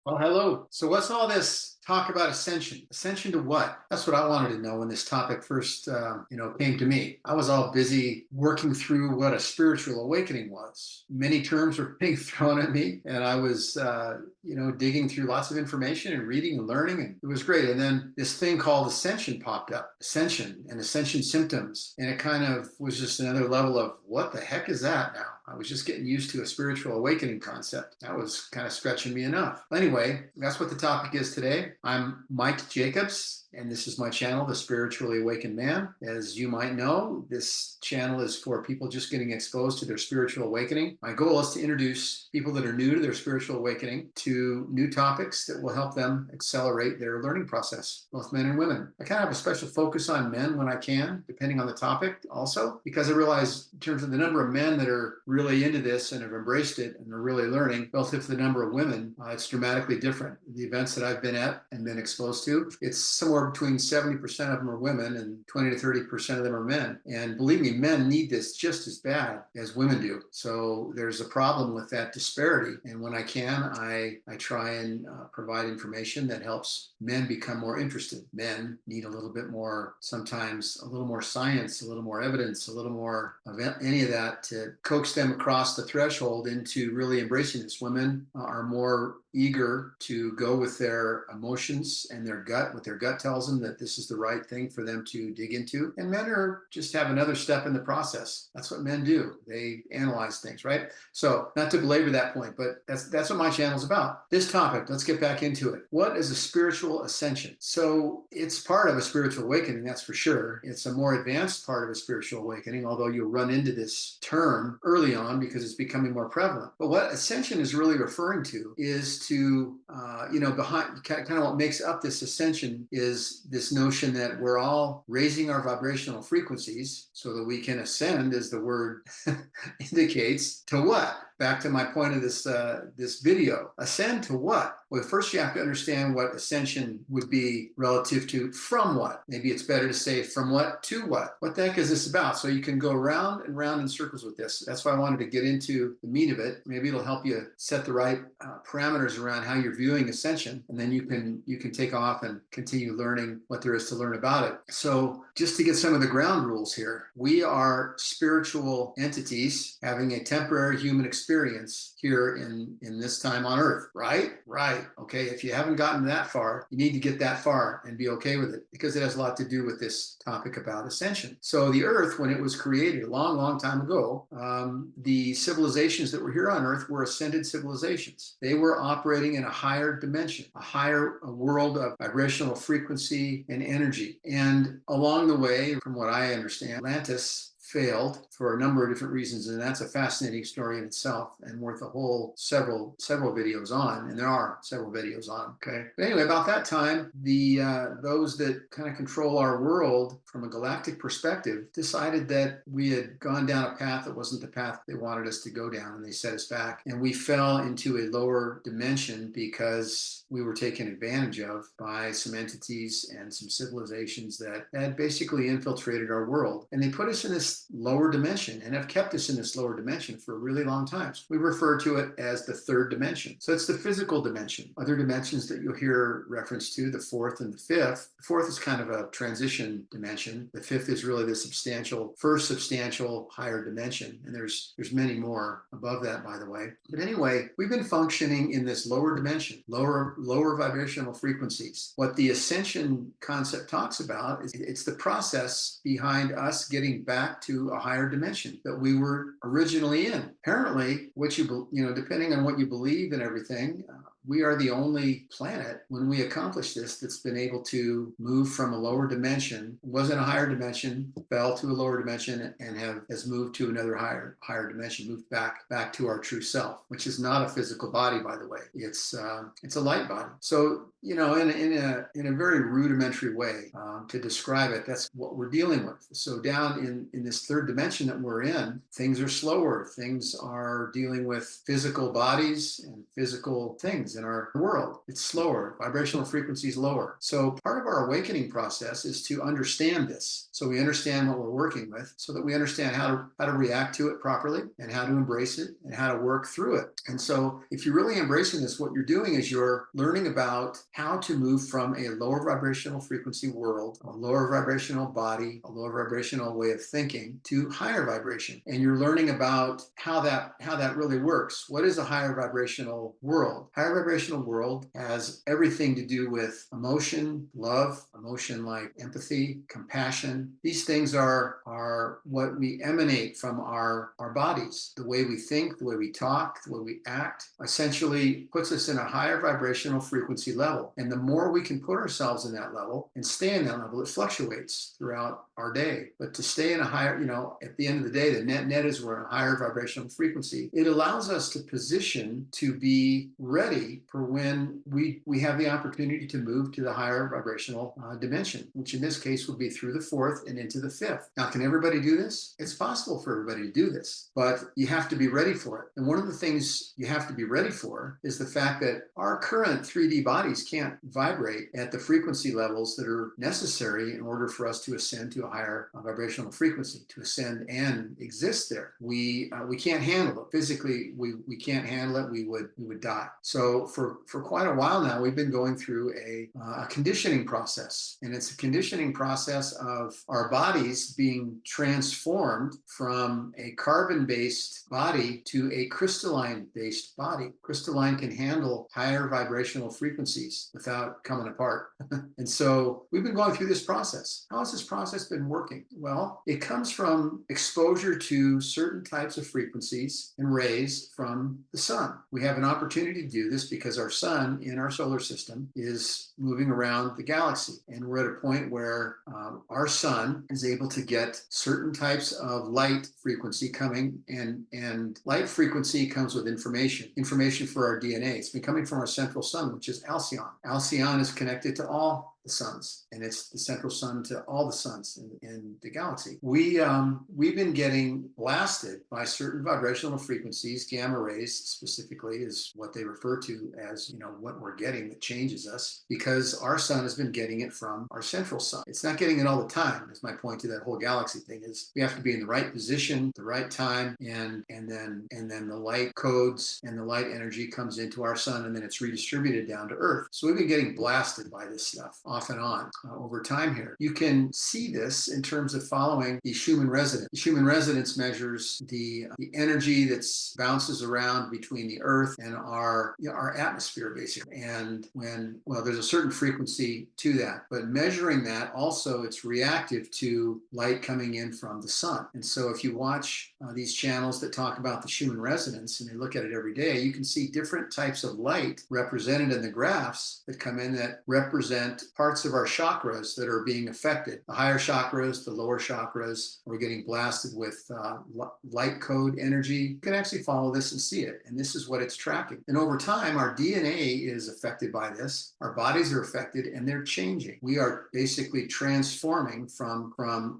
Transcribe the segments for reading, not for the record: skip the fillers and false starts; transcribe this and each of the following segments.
Well, hello. So what's all this talk about ascension? Ascension to what? That's what I wanted to know when this topic first, came to me. I was all busy working through what a spiritual awakening was. Many terms were being thrown at me, and I was, digging through lots of information and reading and learning, and it was great. And then this thing called ascension popped up, ascension and ascension symptoms, and it kind of was just another level of what the heck is that now? I was just getting used to a spiritual awakening concept. That was kind of stretching me enough. Anyway, that's what the topic is today. I'm Mike Jacobs, and this is my channel, The Spiritually Awakened Man. As you might know, this channel is for people just getting exposed to their spiritual awakening. My goal is to introduce people that are new to their spiritual awakening to new topics that will help them accelerate their learning process, both men and women. I kind of have a special focus on men when I can, depending on the topic also, because I realize in terms of the number of men that are really into this and have embraced it and are really learning relative to the number of women, it's dramatically different. The events that I've been at and been exposed to, it's somewhere between 70% of them are women and 20 to 30% of them are men. And believe me, men need this just as bad as women do. So there's a problem with that disparity. And when I can, I try and provide information that helps men become more interested. Men need a little bit more, sometimes a little more science, a little more evidence, a little more of any of that to coax them across the threshold into really embracing this. Women are more eager to go with their emotions and their gut, what their gut tells them that this is the right thing for them to dig into. And men are just have another step in the process. That's what men do. They analyze things, right? So not to belabor that point, but that's what my channel is about. This topic, let's get back into it. What is a spiritual ascension? So it's part of a spiritual awakening, that's for sure. It's a more advanced part of a spiritual awakening, although you'll run into this term early on because it's becoming more prevalent. But what ascension is really referring to is to, behind kind of what makes up this ascension is this notion that we're all raising our vibrational frequencies so that we can ascend, as the word indicates, to what? Back to my point of this video. Ascend to what? Well, first you have to understand what ascension would be relative to from what. Maybe it's better to say from what to what. What the heck is this about? So you can go round and round in circles with this. That's why I wanted to get into the meat of it. Maybe it'll help you set the right parameters around how you're viewing ascension, and then you can take off and continue learning what there is to learn about it. So just to get some of the ground rules here, we are spiritual entities having a temporary human experience here in this time on earth, right? Right. Okay. If you haven't gotten that far, you need to get that far and be okay with it because it has a lot to do with this topic about ascension. So the earth, when it was created a long, long time ago, the civilizations that were here on earth were ascended civilizations. They were operating in a higher dimension, a world of vibrational frequency and energy. And along the way, from what I understand, Atlantis failed for a number of different reasons, and that's a fascinating story in itself and worth a whole several videos on, and there are several videos on. Okay, but anyway, about that time, the those that kind of control our world from a galactic perspective decided that we had gone down a path that wasn't the path they wanted us to go down, and they set us back, and we fell into a lower dimension because we were taken advantage of by some entities and some civilizations that had basically infiltrated our world, and they put us in this lower dimension and have kept us in this lower dimension for a really long time. We refer to it as the third dimension. So it's the physical dimension. Other dimensions that you'll hear reference to, the fourth and the fifth. The fourth is kind of a transition dimension. The fifth is really the first substantial higher dimension. And there's many more above that, by the way. But anyway, we've been functioning in this lower dimension, lower vibrational frequencies. What the ascension concept talks about is it's the process behind us getting back to a higher dimension that we were originally in. Apparently, depending on what you believe and everything, we are the only planet when we accomplish this that's been able to move from a lower dimension, was in a higher dimension, fell to a lower dimension, and has moved to another higher dimension, moved back to our true self, which is not a physical body, by the way. It's a light body. So in a very rudimentary way to describe it, that's what we're dealing with. So down in this third dimension that we're in, things are slower. Things are dealing with physical bodies and physical things. things in our world. It's slower. Vibrational frequency is lower. So part of our awakening process is to understand this. So we understand what we're working with so that we understand how to react to it properly and how to embrace it and how to work through it. And so if you're really embracing this, what you're doing is you're learning about how to move from a lower vibrational frequency world, a lower vibrational body, a lower vibrational way of thinking to higher vibration. And you're learning about how that really works. What is a higher vibrational world? Higher vibrational world has everything to do with emotion, love, emotion like empathy, compassion. These things are what we emanate from our bodies. The way we think, the way we talk, the way we act, essentially puts us in a higher vibrational frequency level. And the more we can put ourselves in that level and stay in that level, it fluctuates throughout our day. But to stay in a higher, at the end of the day, the net is we're in a higher vibrational frequency. It allows us to position to be ready for when we have the opportunity to move to the higher vibrational dimension, which in this case would be through the fourth and into the fifth. Now, can everybody do this? It's possible for everybody to do this, but you have to be ready for it. And one of the things you have to be ready for is the fact that our current 3D bodies can't vibrate at the frequency levels that are necessary in order for us to ascend to a higher vibrational frequency, to ascend and exist there. We can't handle it. Physically, we can't handle it. We would die. So for quite a while now, we've been going through a conditioning process. And it's a conditioning process of our bodies being transformed from a carbon-based body to a crystalline-based body. Crystalline can handle higher vibrational frequencies without coming apart. And so we've been going through this process. How has this process been working? Well, it comes from exposure to certain types of frequencies and rays from the sun. We have an opportunity to do this because our sun in our solar system is moving around the galaxy. And we're at a point where our sun is able to get certain types of light frequency coming, and light frequency comes with information for our DNA. It's been coming from our central sun, which is Alcyon. Alcyon is connected to all the suns, and it's the central sun to all the suns in the galaxy. We've been getting blasted by certain vibrational frequencies. Gamma rays specifically is what they refer to as what we're getting that changes us, because our sun has been getting it from our central sun. It's not getting it all the time. That's my point to that whole galaxy thing, is we have to be in the right position, the right time, and then the light codes and the light energy comes into our sun, and then it's redistributed down to Earth. So we've been getting blasted by this stuff off and on over time here. You can see this in terms of following the Schumann resonance. The Schumann resonance measures the energy that bounces around between the Earth and our atmosphere, basically. And there's a certain frequency to that, but measuring that also, it's reactive to light coming in from the sun. And so if you watch these channels that talk about the Schumann resonance and you look at it every day, you can see different types of light represented in the graphs that come in that represent parts of our chakras that are being affected. The higher chakras, the lower chakras, we're getting blasted with light code energy. You can actually follow this and see it. And this is what it's tracking. And over time, our DNA is affected by this. Our bodies are affected and they're changing. We are basically transforming from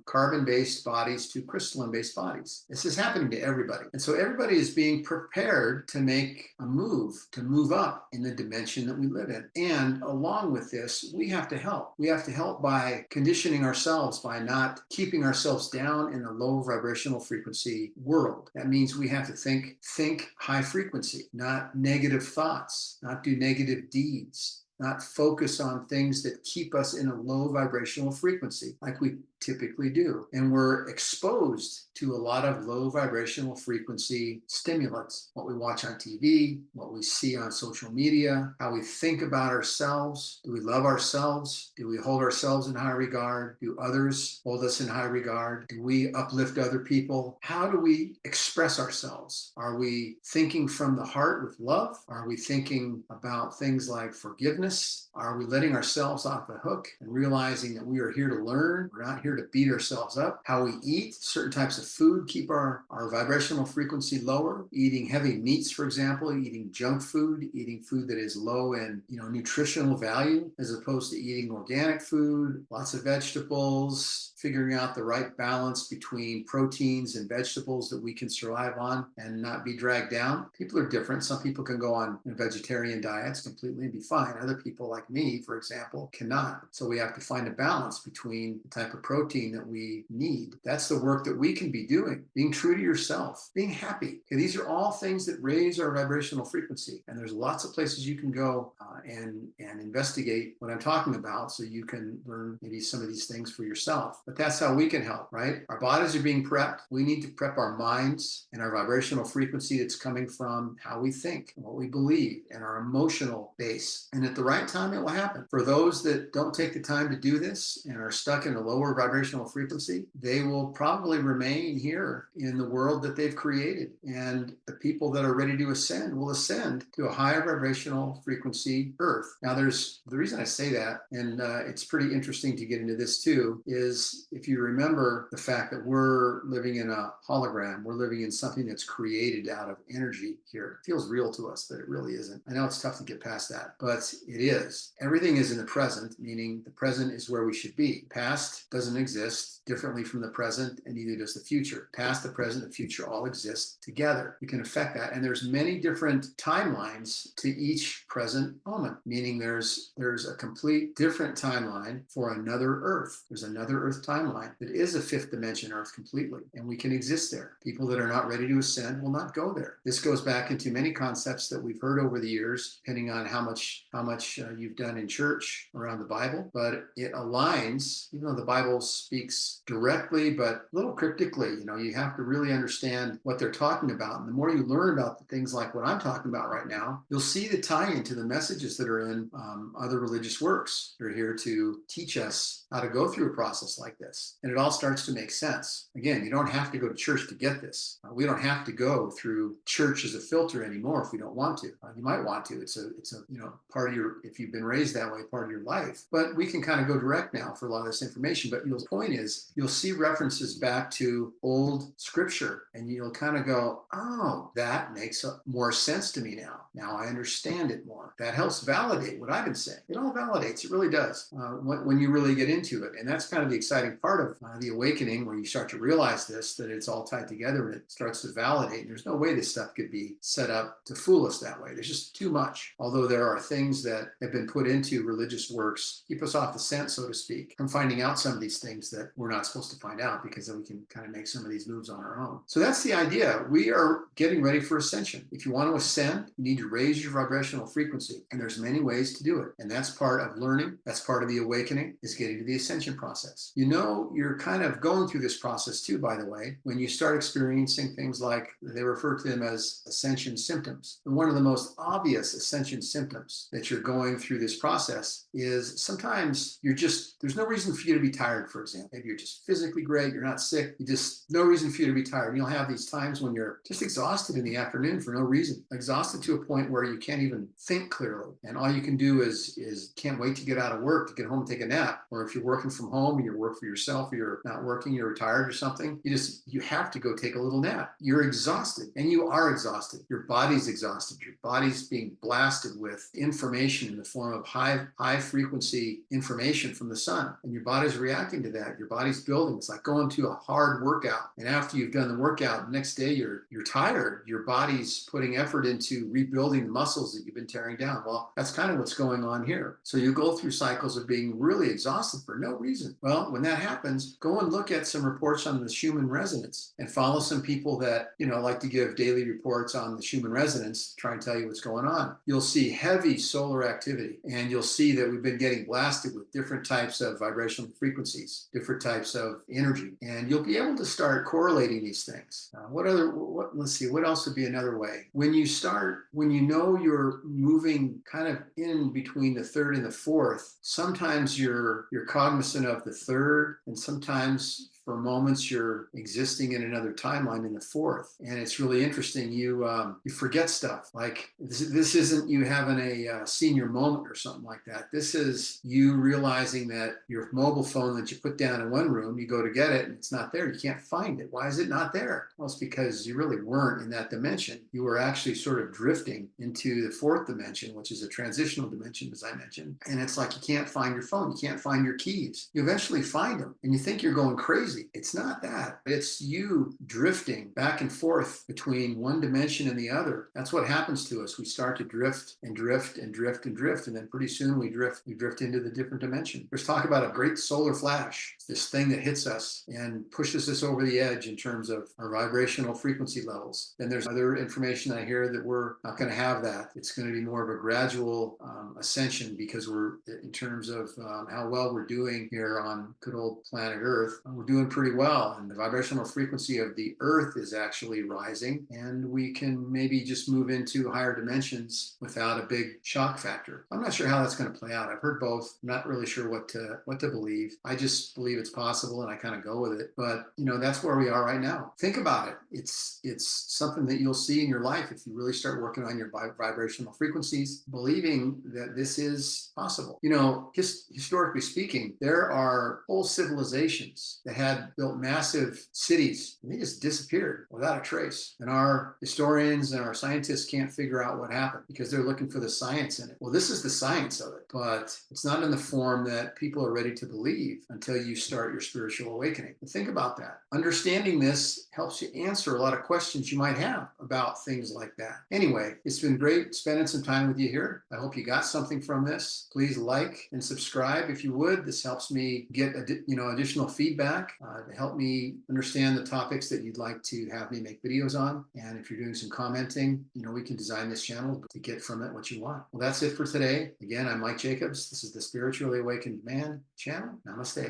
carbon-based bodies to crystalline-based bodies. This is happening to everybody. And so everybody is being prepared to make a move, to move up in the dimension that we live in. And along with this, we have to help. We have to help by conditioning ourselves, by not keeping ourselves down in the low vibrational frequency world. That means we have to think high frequency, not negative thoughts, not do negative deeds, not focus on things that keep us in a low vibrational frequency like we typically do. And we're exposed to a lot of low vibrational frequency stimulants. What we watch on TV, what we see on social media, how we think about ourselves. Do we love ourselves? Do we hold ourselves in high regard? Do others hold us in high regard? Do we uplift other people? How do we express ourselves? Are we thinking from the heart with love? Are we thinking about things like forgiveness? awareness? Are we letting ourselves off the hook and realizing that we are here to learn? We're not here to beat ourselves up. How we eat certain types of food keep our vibrational frequency lower. Eating heavy meats, for example, eating junk food, eating food that is low in nutritional value, as opposed to eating organic food, lots of vegetables, figuring out the right balance between proteins and vegetables that we can survive on and not be dragged down. People are different. Some people can go on vegetarian diets completely and be fine. Other people, like me, for example, cannot. So we have to find a balance between the type of protein that we need. That's the work that we can be doing. Being true to yourself, being happy. Okay, these are all things that raise our vibrational frequency. And there's lots of places you can go and investigate what I'm talking about, so you can learn maybe some of these things for yourself. But that's how we can help, right? Our bodies are being prepped. We need to prep our minds and our vibrational frequency that's coming from how we think, what we believe, and our emotional base. And at the right time, it will happen. For those that don't take the time to do this and are stuck in a lower vibrational frequency, they will probably remain here in the world that they've created. And the people that are ready to ascend will ascend to a higher vibrational frequency Earth. Now, there's the reason I say that, and it's pretty interesting to get into this too, is if you remember the fact that we're living in a hologram, we're living in something that's created out of energy here. It feels real to us, but it really isn't. I know it's tough to get past that, but it is. Everything is in the present, meaning the present is where we should be. Past doesn't exist differently from the present, and neither does the future. Past, the present, the future all exist together. You can affect that, and there's many different timelines to each present moment, meaning there's a complete different timeline for another Earth. There's another Earth timeline that is a fifth dimension Earth completely, and we can exist there. People that are not ready to ascend will not go there. This goes back into many concepts that we've heard over the years, depending on how much you've done in church around the Bible, but it aligns, even though the Bible speaks directly, but a little cryptically. You have to really understand what they're talking about. And the more you learn about the things like what I'm talking about right now, you'll see the tie-in to the messages that are in other religious works. They're here to teach us how to go through a process like this. And it all starts to make sense. Again, you don't have to go to church to get this. We don't have to go through church as a filter anymore if we don't want to. You might want to. It's a part of your, if you've been raised that way, part of your life. But we can kind of go direct now for a lot of this information. But the point is, you'll see references back to old scripture, and you'll kind of go, oh, that makes more sense to me now. Now I understand it more. That helps validate what I've been saying. It all validates. It really does when you really get into it. And that's kind of the exciting part of the awakening, where you start to realize this, that it's all tied together and it starts to validate. And there's no way this stuff could be set up to fool us that way. There's just too much. Although there are things that have been put into religious works, keep us off the scent, so to speak, from finding out some of these things that we're not supposed to find out, because then we can kind of make some of these moves on our own. So that's the idea. We are getting ready for ascension. If you want to ascend, you need to raise your vibrational frequency. And there's many ways to do it. And that's part of learning. That's part of the awakening, is getting to the ascension process. You're kind of going through this process too, by the way, when you start experiencing things like, they refer to them as ascension symptoms. And one of the most obvious ascension symptoms that you're going through this process is sometimes there's no reason for you to be tired, for example. Maybe you're just physically great, you're not sick, no reason for you to be tired. And you'll have these times when you're just exhausted in the afternoon for no reason, exhausted to a point where you can't even think clearly. And all you can do is can't wait to get out of work, to get home and take a nap. Or if you're working from home and you work for yourself, or you're not working, you're retired or something, you have to go take a little nap. You're exhausted, and you are exhausted. Your body's exhausted. Your body's being blasted with information in the form of high frequency information from the sun, and your body's reacting to that. Your body's building. It's like going to a hard workout, and after you've done the workout, the next day you're tired. Your body's putting effort into rebuilding the muscles that you've been tearing down. Well, that's kind of what's going on here. So you go through cycles of being really exhausted for no reason. Well, when that happens, go and look at some reports on the Schumann resonance and follow some people that like to give daily reports on the Schumann resonance, try and tell you what's going on. You'll see heavy solar activity, and you'll see that we've been getting blasted with different types of vibrational frequencies, different types of energy, and you'll be able to start correlating these things. Let's see, what else would be another way? When you know you're moving kind of in between the third and the fourth, sometimes you're cognizant of the third, and sometimes For moments, you're existing in another timeline in the fourth, and it's really interesting. You forget stuff. Like this isn't you having a senior moment or something like that. This is you realizing that your mobile phone that you put down in one room, you go to get it and it's not there. You can't find it. Why is it not there? Well, it's because you really weren't in that dimension. You were actually sort of drifting into the fourth dimension, which is a transitional dimension, as I mentioned. And it's like you can't find your phone. You can't find your keys. You eventually find them and you think you're going crazy. It's not that. It's you drifting back and forth between one dimension and the other. That's what happens to us. We start to drift and drift and drift and drift. And then pretty soon we drift into the different dimension. There's talk about a great solar flash. It's this thing that hits us and pushes us over the edge in terms of our vibrational frequency levels. Then there's other information I hear that we're not going to have that. It's going to be more of a gradual ascension because we're, in terms of how well we're doing here on good old planet Earth, we're doing pretty well. And the vibrational frequency of the Earth is actually rising, and we can maybe just move into higher dimensions without a big shock factor. I'm not sure how that's going to play out. I've heard both. I'm not really sure what to believe. I just believe it's possible, and I kind of go with it. But that's where we are right now. Think about it. It's something that you'll see in your life if you really start working on your vibrational frequencies, believing that this is possible. Historically speaking, there are whole civilizations that had built massive cities, and they just disappeared without a trace. And our historians and our scientists can't figure out what happened because they're looking for the science in it. Well, this is the science of it, but it's not in the form that people are ready to believe until you start your spiritual awakening. But think about that. Understanding this helps you answer a lot of questions you might have about things like that. Anyway, it's been great spending some time with you here. I hope you got something from this. Please like and subscribe if you would. This helps me get additional feedback to help me understand the topics that you'd like to have me make videos on. And if you're doing some commenting, we can design this channel to get from it what you want. Well, that's it for today. Again, I'm Mike Jacobs. This is the Spiritually Awakened Man channel. Namaste.